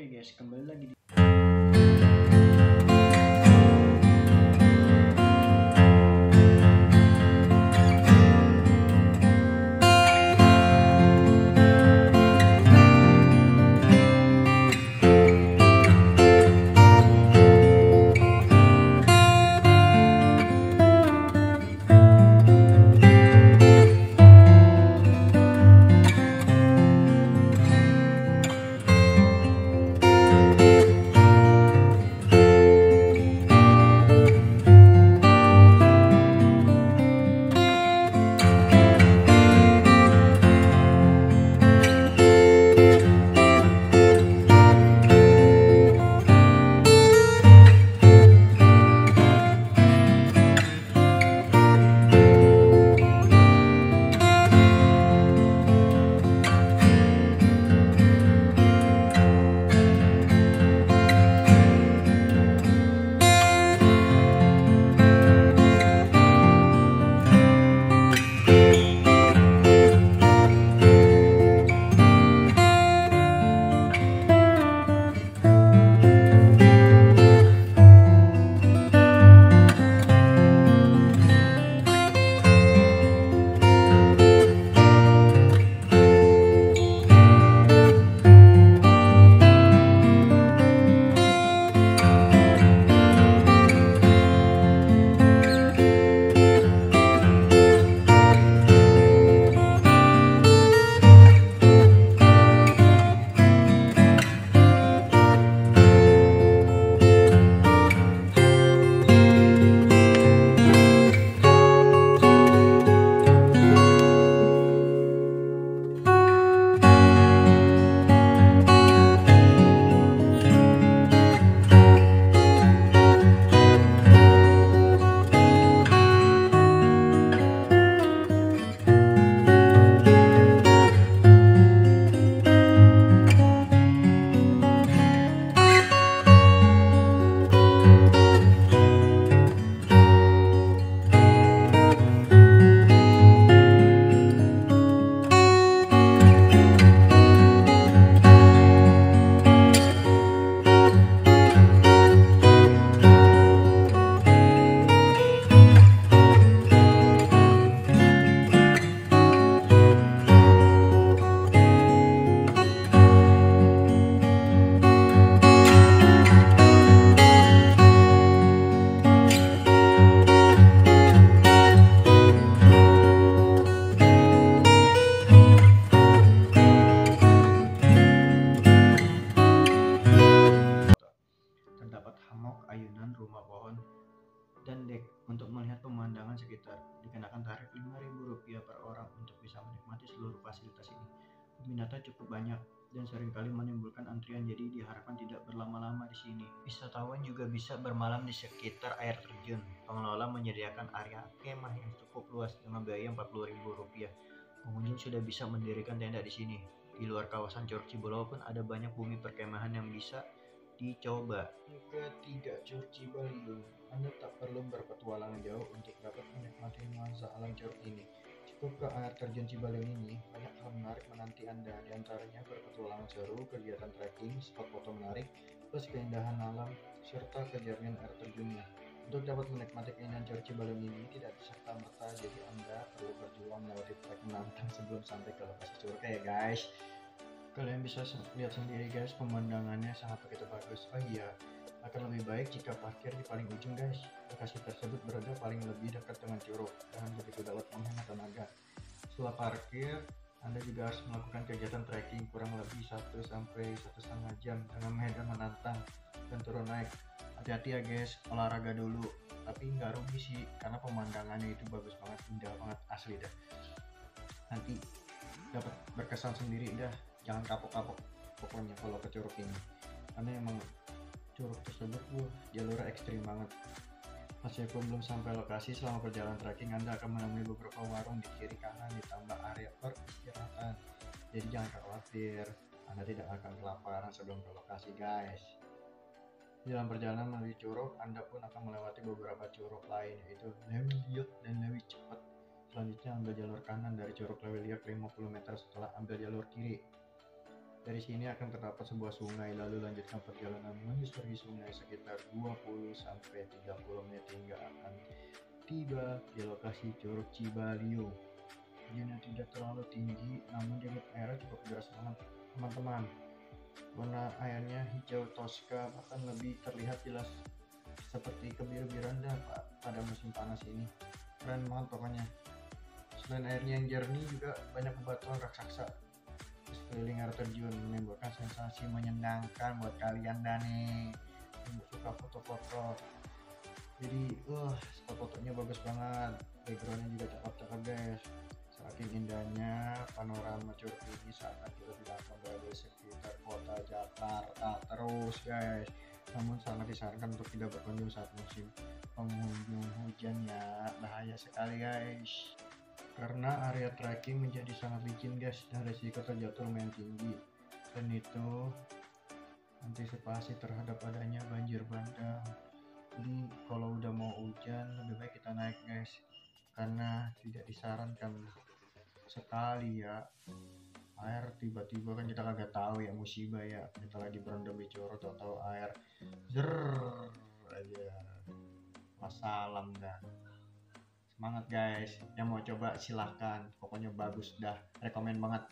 Oke guys, kembali lagi di terdapat hammock, ayunan, rumah pohon, dan dek. Untuk melihat pemandangan sekitar dikenakan tarif Rp5.000 per orang untuk bisa menikmati seluruh fasilitas ini. Peminatnya cukup banyak dan seringkali menimbulkan antrian, jadi diharapkan tidak berlama-lama di sini. Wisatawan juga bisa bermalam di sekitar air terjun. Pengelola menyediakan area kemah yang cukup luas dengan biaya Rp40.000. Pengunjung sudah bisa mendirikan tenda di sini. Di luar kawasan Curug Cibolong pun ada banyak bumi perkemahan yang bisa dicoba. Ketiga, Curug Cibalung. Anda tak perlu berpetualang jauh untuk dapat menikmati nuansa alam curug ini. Cukup ke air terjun Cibalung ini, banyak hal menarik menanti Anda. Di antaranya berpetualangan seru, kegiatan trekking, spot foto menarik, plus keindahan alam, serta kejernihan air terjunnya. Untuk dapat menikmati keindahan Curug Cibalung ini tidak serta-merta, jadi Anda perlu berjuang melewati trek menantang sebelum sampai ke lokasi curug ya guys. Kalian bisa lihat sendiri guys, pemandangannya sangat begitu bagus. Oh iya, akan lebih baik jika parkir di paling ujung guys. Lokasi tersebut berada paling lebih dekat dengan curug dan begitu dapat menghemat tenaga. Setelah parkir, Anda juga harus melakukan kegiatan trekking kurang lebih 1-1,5 jam dengan medan menantang dan turun naik. Hati-hati ya guys, olahraga dulu, tapi nggak rugi sih karena pemandangannya itu bagus banget, indah banget, asli dah. Nanti dapat berkesan sendiri dah, jangan kapok-kapok pokoknya kalau ke curug ini, karena emang curug tersebut jalurnya ekstrim banget. Meskipun belum sampai lokasi, selama perjalanan trekking Anda akan menemui beberapa warung di kiri kanan ditambah area peristirahatan, jadi jangan khawatir, Anda tidak akan kelaparan sebelum ke lokasi guys. Di dalam perjalanan menuju curug, Anda pun akan melewati beberapa curug lain, yaitu Lewi Liuk dan Lewi Cepet. Selanjutnya ambil jalur kanan dari Curug Lewi Liuk 50 meter setelah ambil jalur kiri. Dari sini akan terdapat sebuah sungai, lalu lanjutkan perjalanan menyusuri sungai sekitar 20 sampai 30 menit hingga akan tiba di lokasi Curug Cibalio. Hujannya tidak terlalu tinggi, namun debit airnya cukup deras banget, teman-teman. Warna airnya hijau toska, bahkan lebih terlihat jelas seperti kebiru-biruan pada musim panas ini. Keren banget pokoknya. Selain airnya yang jernih, juga banyak bebatuan raksasa di sekeliling air terjun, menimbulkan sensasi menyenangkan buat kalian Dani yang suka foto-foto. Jadi spot fotonya bagus banget, backgroundnya juga cakep-cakep guys. Saking indahnya panorama curug ini saat kita tidak akan berada di sekitar kota Jakarta terus guys. Namun sangat disarankan untuk tidak berkunjung saat musim pengunjung hujan ya, bahaya sekali guys. Karena area trekking menjadi sangat licin guys, dan risiko terjatuh lumayan tinggi. Dan itu antisipasi terhadap adanya banjir bandang. Jadi kalau udah mau hujan lebih baik kita naik guys, karena tidak disarankan sekali ya air tiba-tiba, kan kita kagak tahu ya, musibah ya, kita lagi berendam di curug atau air zer aja, wassalam dah. Semangat guys, yang mau coba silahkan, pokoknya bagus dah, rekomen banget.